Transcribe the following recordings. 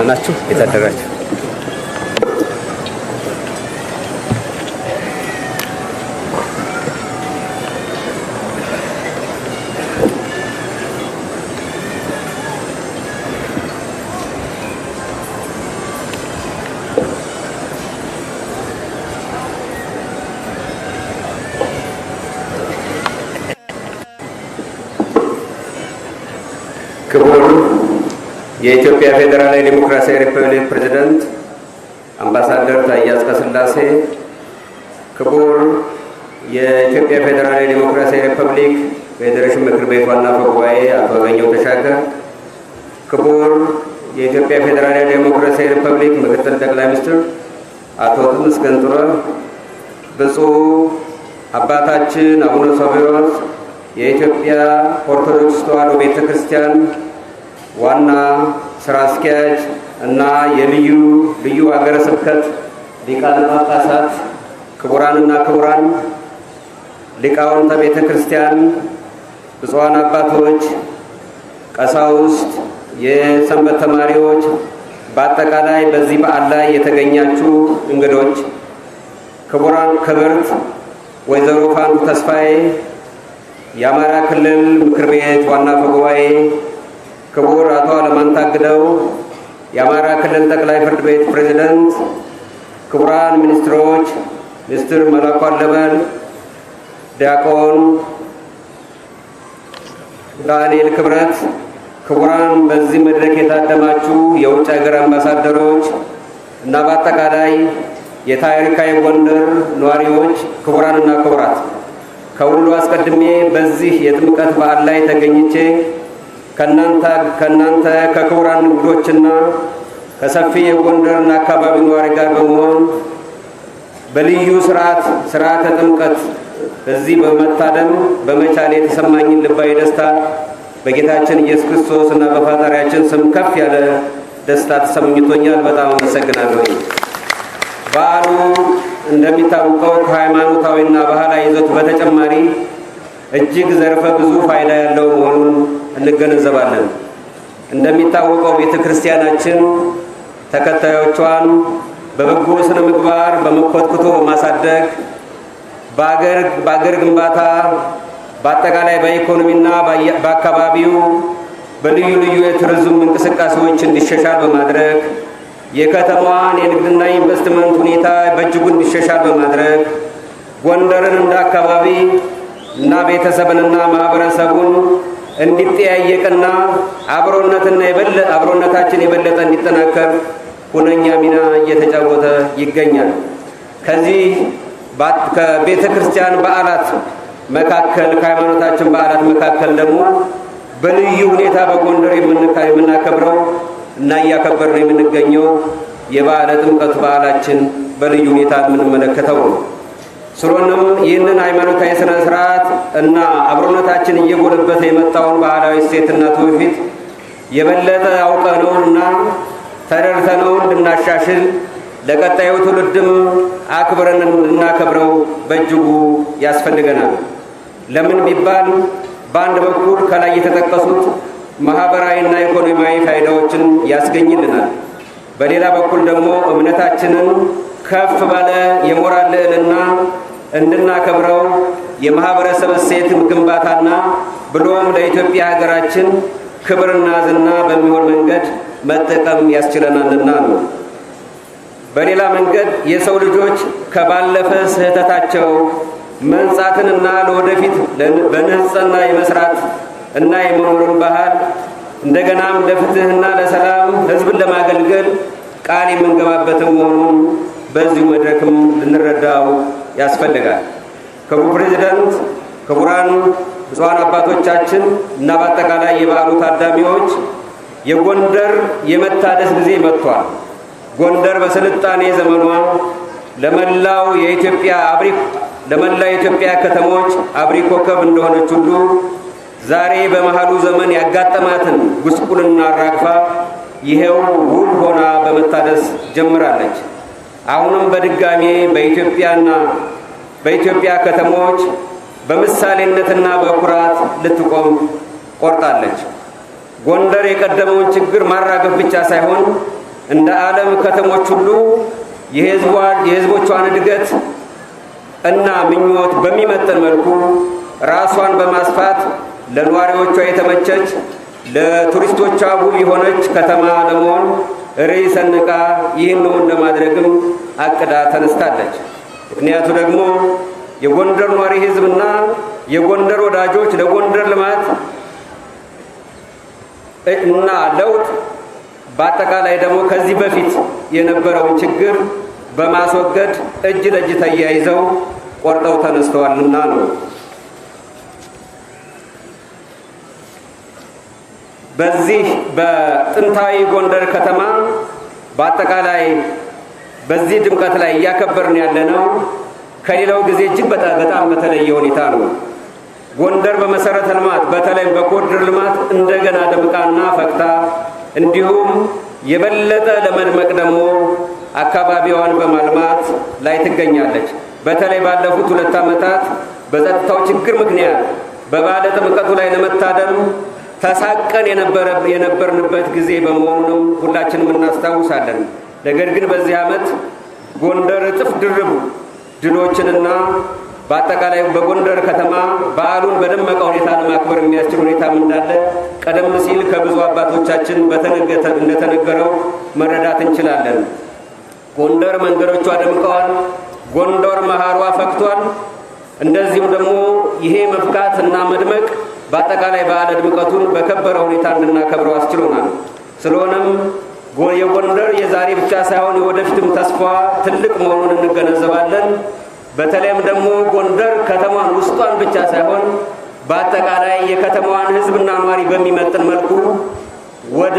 ደህና ናችሁ? የታደራችሁ ክቡር የኢትዮጵያ ፌዴራላዊ ዲሞክራሲያዊ ሪፐብሊክ ፕሬዝዳንት አምባሳደር ታዬ አጽቀሥላሴ፣ ክቡር የኢትዮጵያ ፌዴራላዊ ዲሞክራሲያዊ ሪፐብሊክ ፌዴሬሽን ምክር ቤት ዋና አፈ ጉባኤ አቶ አገኘሁ ተሻገር፣ ክቡር የኢትዮጵያ ፌዴራላዊ ዲሞክራሲያዊ ሪፐብሊክ ምክትል ጠቅላይ ሚኒስትር አቶ ተመስገን ጥሩነህ፣ ብፁዕ አባታችን አቡነ ሳዊሮስ የኢትዮጵያ ኦርቶዶክስ ተዋሕዶ ቤተክርስቲያን ዋና ስራ አስኪያጅ እና የልዩ ልዩ ሀገረ ስብከት ሊቃነ ጳጳሳት፣ ክቡራንና ክቡራን ሊቃውንተ ቤተክርስቲያን፣ ብፁዓን አባቶች፣ ቀሳውስት፣ የሰንበት ተማሪዎች፣ በአጠቃላይ በዚህ በዓል ላይ የተገኛችሁ እንግዶች፣ ክብርት ወይዘሮ ፋንቱ ተስፋዬ የአማራ ክልል ምክር ቤት ዋና አፈ ጉባኤ፣ ክቡር አቶ አለማንታግደው የአማራ ክልል ጠቅላይ ፍርድ ቤት ፕሬዝዳንት፣ ክቡራን ሚኒስትሮች፣ ሚኒስትር መላኩ አለበል፣ ዲያቆን ዳንኤል ክብረት፣ ክቡራን በዚህ መድረክ የታደማችሁ የውጭ ሀገር አምባሳደሮች እና በአጠቃላይ የታሪካዊ ጎንደር ነዋሪዎች፣ ክቡራንና ክቡራት፣ ከሁሉ አስቀድሜ በዚህ የጥምቀት በዓል ላይ ተገኝቼ ከናንተ ከክቡራን እንግዶችና ከሰፊ የጎንደርና አካባቢ ነዋሪ ጋር በመሆን በልዩ ስርዓተ ጥምቀት በዚህ በመታደም በመቻል የተሰማኝን ልባዊ ደስታ በጌታችን ኢየሱስ ክርስቶስ እና በፈጣሪያችን ስም ከፍ ያለ ደስታ ተሰምቶኛል። በጣም አመሰግናለሁ። በዓሉ እንደሚታወቀው ከሃይማኖታዊና ባህላዊ ይዘቱ በተጨማሪ እጅግ ዘርፈ ብዙ ፋይዳ ያለው መሆኑን እንገነዘባለን። እንደሚታወቀው ቤተክርስቲያናችን ተከታዮቿን በበጎ ስነ ምግባር በመኮትኩቶ በማሳደግ በአገር ግንባታ በአጠቃላይ በኢኮኖሚና በአካባቢው በልዩ ልዩ የቱሪዝም እንቅስቃሴዎች እንዲሻሻል በማድረግ የከተማዋን የንግድና ኢንቨስትመንት ሁኔታ በእጅጉ እንዲሻሻል በማድረግ ጎንደርን እንደ አካባቢ እና ቤተሰብንና ማህበረሰቡን እንዲጠያየቅና አብሮነታችን የበለጠ እንዲጠናከር ሁነኛ ሚና እየተጫወተ ይገኛል። ከዚህ ከቤተ ክርስቲያን በዓላት መካከል ከሃይማኖታችን በዓላት መካከል ደግሞ በልዩ ሁኔታ በጎንደር የምናከብረው እና እያከበርን የምንገኘው የበዓለ ጥምቀት በዓላችን በልዩ ሁኔታ የምንመለከተው ነው። ስለሆነም ይህንን ሃይማኖታዊ ስነ ስርዓት እና አብሮነታችን እየጎለበተ የመጣውን ባህላዊ እሴትና ትውፊት የበለጠ አውቀነውና ተረድተነው እንድናሻሽል ለቀጣዩ ትውልድም አክብረን እንድናከብረው በእጅጉ ያስፈልገናል። ለምን ቢባል በአንድ በኩል ከላይ የተጠቀሱት ማህበራዊና ኢኮኖሚያዊ ፋይዳዎችን ያስገኝልናል። በሌላ በኩል ደግሞ እምነታችንን ከፍ ባለ የሞራል ልዕልና እንድናከብረው የማህበረሰብ እሴት ግንባታና ብሎም ለኢትዮጵያ ሀገራችን ክብርና ዝና በሚሆን መንገድ መጠቀም ያስችለናልና ነው። በሌላ መንገድ የሰው ልጆች ከባለፈ ስህተታቸው መንጻትንና ለወደፊት በንጽህና የመስራት እና የመኖርን ባህል እንደገናም ለፍትህና ለሰላም ህዝብን ለማገልገል ቃል የምንገባበትን መሆኑን በዚሁ መድረክም ልንረዳው ያስፈልጋል። ክቡር ፕሬዝዳንት፣ ክቡራን ብፁዓን አባቶቻችን እና በአጠቃላይ የበዓሉ ታዳሚዎች፣ የጎንደር የመታደስ ጊዜ መጥቷል። ጎንደር በስልጣኔ ዘመኗ ለመላው የኢትዮጵያ ከተሞች አብሪ ኮከብ እንደሆነች ሁሉ ዛሬ በመሃሉ ዘመን ያጋጠማትን ጉስቁልና አራግፋ ይሄው ውብ ሆና በመታደስ ጀምራለች። አሁንም በድጋሜ በኢትዮጵያ ከተሞች በምሳሌነትና በኩራት ልትቆም ቆርጣለች። ጎንደር የቀደመውን ችግር ማራገፍ ብቻ ሳይሆን እንደ ዓለም ከተሞች ሁሉ የሕዝቦቿን እድገት እና ምኞት በሚመጥን መልኩ ራሷን በማስፋት ለነዋሪዎቿ የተመቸች ለቱሪስቶቿ ውብ የሆነች ከተማ ለመሆን ርዕይ ሰንቃ ይህን ለማድረግም አቅዳ ተነስታለች። ምክንያቱ ደግሞ የጎንደር ነዋሪ ሕዝብና የጎንደር ወዳጆች ለጎንደር ልማት እና ለውጥ በአጠቃላይ ደግሞ ከዚህ በፊት የነበረውን ችግር በማስወገድ እጅ ለእጅ ተያይዘው ቆርጠው ተነስተዋልና ነው። በዚህ በጥንታዊ ጎንደር ከተማ በአጠቃላይ በዚህ ድምቀት ላይ እያከበርን ያለነው ከሌላው ጊዜ እጅግ በጣም በተለየ ሁኔታ ነው። ጎንደር በመሰረተ ልማት በተለይም በኮሪደር ልማት እንደገና ደምቃና ፈክታ እንዲሁም የበለጠ ለመድመቅ ደግሞ አካባቢዋን በማልማት ላይ ትገኛለች። በተለይ ባለፉት 2 ዓመታት በጸጥታው ችግር ምክንያት በባለ ጥምቀቱ ላይ ለመታደም ተሳቀን የነበርንበት ጊዜ በመሆኑንም ሁላችንም እናስታውሳለን። ነገር ግን በዚህ ዓመት ጎንደር እጥፍ ድርብ ድሎችንና በአጠቃላይ በጎንደር ከተማ በዓሉን በደመቀ ሁኔታ ለማክበር የሚያስችል ሁኔታም እንዳለ ቀደም ሲል ከብዙ አባቶቻችን እንደተነገረው መረዳት እንችላለን። ጎንደር መንገዶቿ ደምቀዋል። ጎንደር መሃሯ ፈክቷል። እንደዚሁም ደግሞ ይሄ መፍካት እና መድመቅ በአጠቃላይ በዓለ ድምቀቱን በከበረ ሁኔታ እንድናከብረው አስችሎናል። ስለሆነም የጎንደር የዛሬ ብቻ ሳይሆን የወደፊትም ተስፋ ትልቅ መሆኑን እንገነዘባለን። በተለይም ደግሞ ጎንደር ከተማዋን ውስጧን ብቻ ሳይሆን በአጠቃላይ የከተማዋን ሕዝብና ነዋሪ በሚመጥን መልኩ ወደ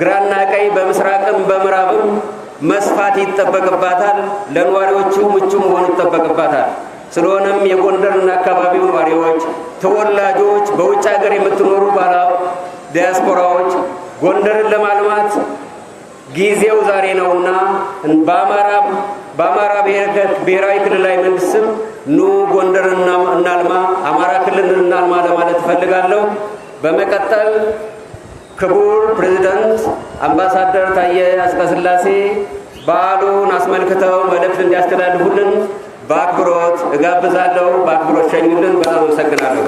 ግራና ቀኝ በምስራቅም በምዕራብም መስፋት ይጠበቅባታል። ለነዋሪዎቹ ምቹ መሆን ይጠበቅባታል። ስለሆነም የጎንደርና አካባቢው ነዋሪዎች፣ ተወላጆች፣ በውጭ ሀገር የምትኖሩ ዲያስፖራዎች ጎንደርን ለማልማት ጊዜው ዛሬ ነውና በአማራ ብሔራዊ ክልላዊ መንግስት ስም ኑ ጎንደርን እናልማ፣ አማራ ክልልን እናልማ ለማለት እፈልጋለሁ። በመቀጠል ክቡር ፕሬዝዳንት አምባሳደር ታዬ አጽቀሥላሴ በዓሉን አስመልክተው መልእክት እንዲያስተላልፉልን በአክብሮት እጋብዛለሁ። በአክብሮት ሸኙልን። በጣም አመሰግናለሁ።